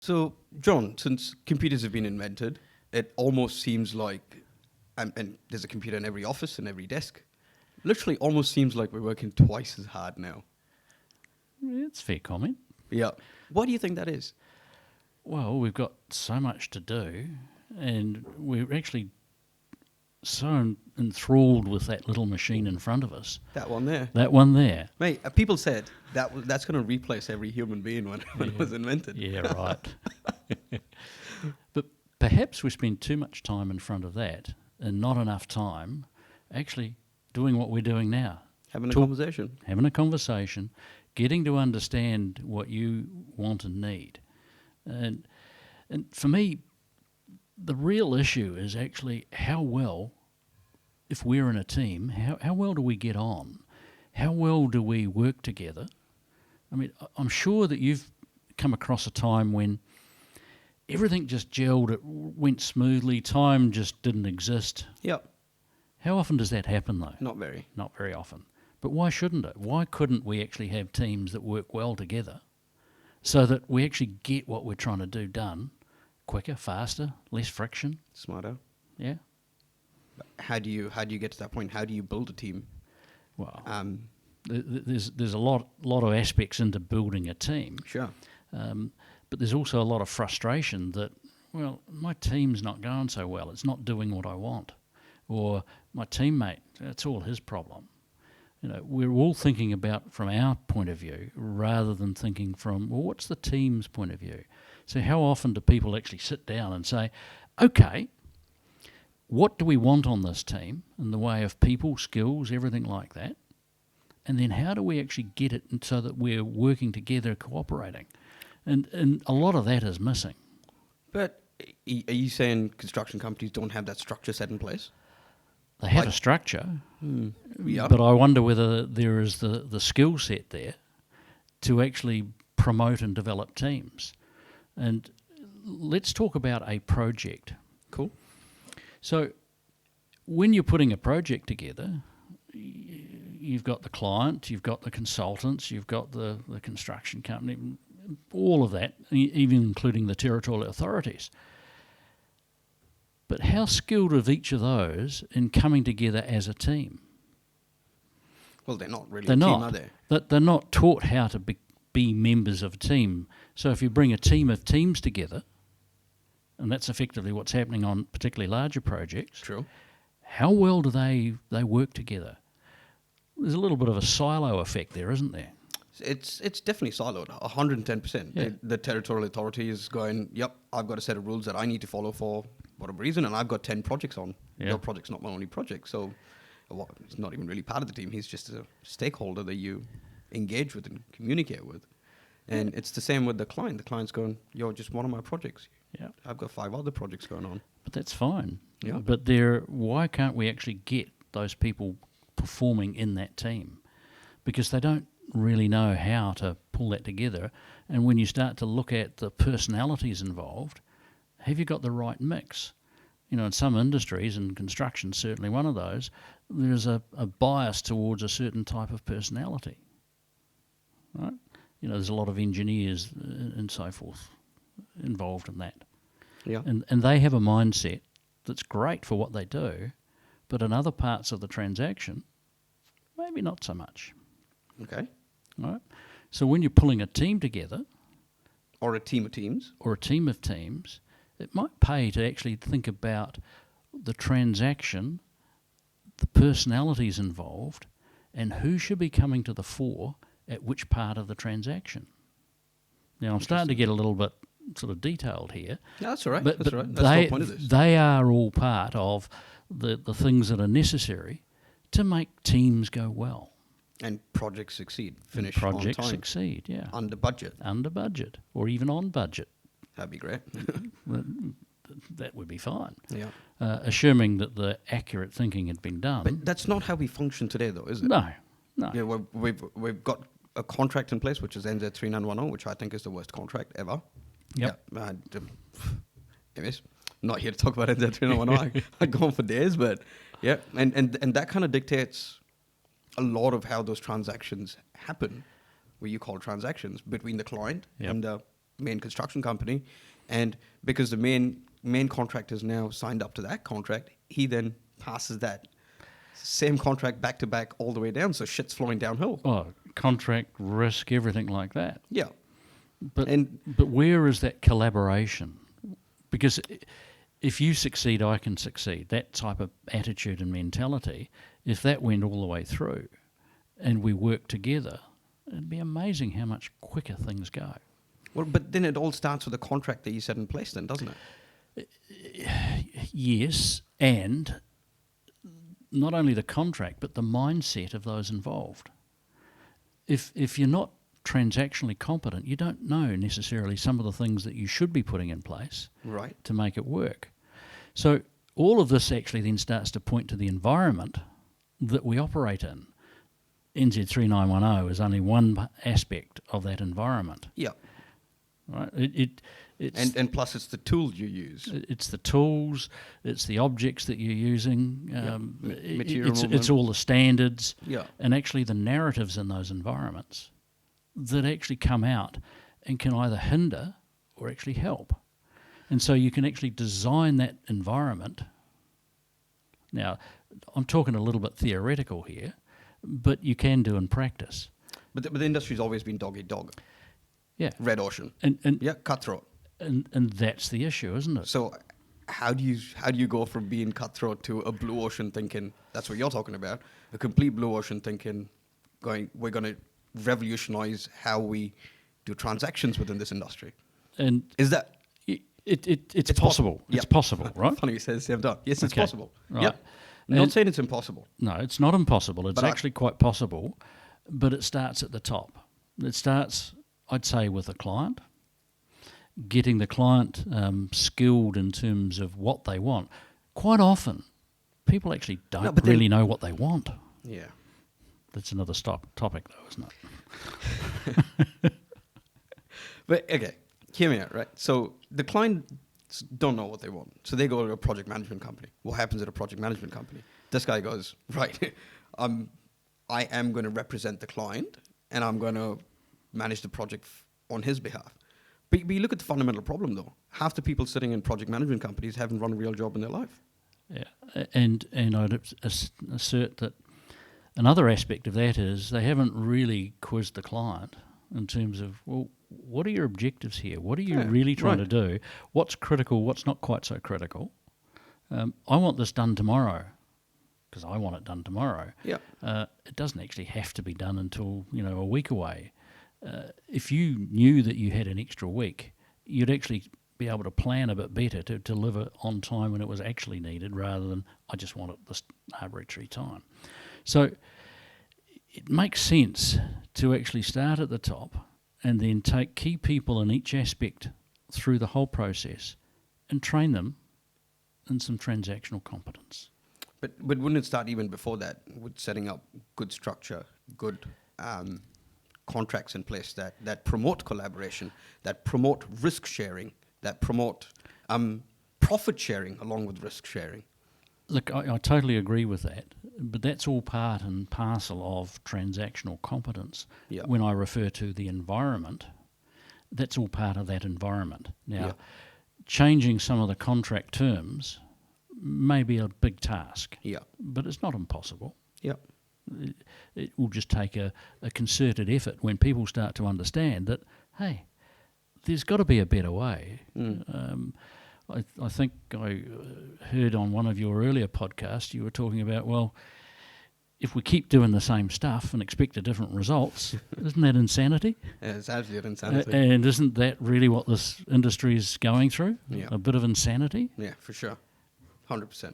So, John, since computers have been invented, it almost seems like, and there's a computer in every office and every desk, literally almost seems like we're working twice as hard now. It's a fair comment. Yeah. Why do you think that is? Well, we've got so much to do, and we're actually so enthralled with that little machine in front of us. That one there. That one there. Mate, people said that's going to replace every human being when it was invented. Yeah, right. But perhaps we spend too much time in front of that and not enough time actually doing what we're doing now. Having a conversation. Having a conversation, getting to understand what you want and need. And for me, the real issue is actually how well, if we're in a team, how well do we get on? How well do we work together? I mean, I'm sure that you've come across a time when everything just gelled, it went smoothly, time just didn't exist. Yep. How often does that happen, though? Not very. Not very often. But why shouldn't it? Why couldn't we actually have teams that work well together so that we actually get what we're trying to do done quicker, faster, less friction? Smarter. Yeah. How do you get to that point? How do you build a team? Well, there's a lot of aspects into building a team. Sure. But there's also a lot of frustration that, well, my team's not going so well. It's not doing what I want. Or my teammate, that's all his problem. You know, we're all thinking about from our point of view rather than thinking from, well, what's the team's point of view? So how often do people actually sit down and say, okay, what do we want on this team in the way of people, skills, everything like that? And then how do we actually get it so that we're working together, cooperating? And a lot of that is missing. But are you saying construction companies don't have that structure set in place? They have a structure, Yeah. but I wonder whether there is the skill set there to actually promote and develop teams. And let's talk about a project. Cool. So when you're putting a project together, you've got the client, you've got the consultants, you've got the construction company, all of that, even including the territorial authorities. But how skilled are each of those in coming together as a team? Well, they're not really They're a team, not. are they? They're not taught how to be members of a team. So if you bring a team of teams together, and that's effectively what's happening on particularly larger projects, True. how well do they work together? There's a little bit of a silo effect there, isn't there? It's definitely siloed, 110%. Yeah. The territorial authority is going, yep, I've got a set of rules that I need to follow for whatever reason, and I've got 10 projects on. Yeah. Your project's not my only project, so he's not even really part of the team. He's just a stakeholder that you engage with and communicate with. And it's the same with the client. The client's going, you're just one of my projects. Yeah. I've got 5 other projects going on. But that's fine. Yeah. But why can't we actually get those people performing in that team? Because they don't really know how to pull that together. And when you start to look at the personalities involved, have you got the right mix? You know, in some industries, and construction certainly one of those, there's a bias towards a certain type of personality, right? You know, there's a lot of engineers and so forth involved in that. Yeah. And they have a mindset that's great for what they do, but in other parts of the transaction, maybe not so much. Okay. Right? So when you're pulling a team together, Or a team of teams. or a team of teams, it might pay to actually think about the transaction, the personalities involved, and who should be coming to the fore at which part of the transaction. Now, I'm starting to get a little bit sort of detailed here. Yeah, that's all right. But, That's but all right. That's the whole point of this. they are all part of the things that are necessary to make teams go well. And projects succeed. Finish Projects on time. succeed, yeah. Under budget. Under budget, or even on budget. That'd be great. That would be fine. Yeah. Assuming that the accurate thinking had been done. But that's not how we function today, though, is it? No. Yeah, we've got a contract in place, which is NZ 3910, which I think is the worst contract ever. Yep. Yeah, anyways, not here to talk about NZ 3910. I go on for days, but yeah, and that kind of dictates a lot of how those transactions happen, what you call transactions between the client Yep. and the main construction company, and because the main contractor is now signed up to that contract, he then passes that same contract back to back all the way down, so shit's flowing downhill. Oh, contract, risk, everything like that. Yeah. But And- but where is that collaboration? Because if you succeed, I can succeed. That type of attitude and mentality, if that went all the way through and we worked together, it'd be amazing how much quicker things go. Well, but then it all starts with a contract that you set in place then, doesn't it? Yes, and not only the contract, but the mindset of those involved. If you're not transactionally competent, you don't know necessarily some of the things that you should be putting in place Right. to make it work. So all of this actually then starts to point to the environment that we operate in. NZ3910 is only one aspect of that environment, Yeah. right? It's And plus it's the tool you use. it's the tools, it's the objects that you're using, Material it's movement. all the standards, Yeah. and actually the narratives in those environments that actually come out and can either hinder or actually help. And so you can actually design that environment. Now, I'm talking a little bit theoretical here, but you can do in practice. But the industry's always been dog eat dog. Yeah. Red ocean. And Yeah, cutthroat. that's the issue, isn't it? So how do you go from being cutthroat to a blue ocean thinking, that's what you're talking about, a complete blue ocean thinking, we're going to revolutionize how we do transactions within this industry? And Is that it's possible. It's Yep. possible, right? funny you say the same time? Yes, it's Okay. possible. Right. Yep. Not And- saying it's impossible. No, it's not impossible. It's But actually quite possible, but it starts at the top. It starts, I'd say, with the client, getting the client skilled in terms of what they want. Quite often, people actually don't but then- really know what they want. Yeah. That's another topic, though, isn't it? But okay, hear me out, right? So the clients don't know what they want. So they go to a project management company. What happens at a project management company? This guy goes, right, I am going to represent the client and I'm going to manage the project on his behalf. But you look at the fundamental problem though. Half the people sitting in project management companies haven't run a real job in their life. Yeah, and I'd assert that another aspect of that is they haven't really quizzed the client in terms of, well, what are your objectives here? What are you Yeah, really trying right. to do? What's critical? What's not quite so critical? I want this done tomorrow because I want it done tomorrow. Yeah. It doesn't actually have to be done until a week away. If you knew that you had an extra week, you'd actually be able to plan a bit better to deliver on time when it was actually needed, rather than I just want it this arbitrary time. So it makes sense to actually start at the top and then take key people in each aspect through the whole process and train them in some transactional competence. But wouldn't it start even before that with setting up good structure, good contracts in place that promote collaboration, that promote risk sharing, that promote profit sharing along with risk sharing? Look, I totally agree with that, but that's all part and parcel of transactional competence. Yeah. When I refer to the environment, that's all part of that environment. Now, Yeah. changing some of the contract terms may be a big task, Yeah. but it's not impossible. Yeah. It will just take a concerted effort when people start to understand that, hey, there's got to be a better way. I think I heard on one of your earlier podcasts you were talking about, well, if we keep doing the same stuff and expect a different results, isn't that insanity? It's absolute insanity. And isn't that really what this industry is going through? Yeah. A bit of insanity? Yeah, for sure. 100%.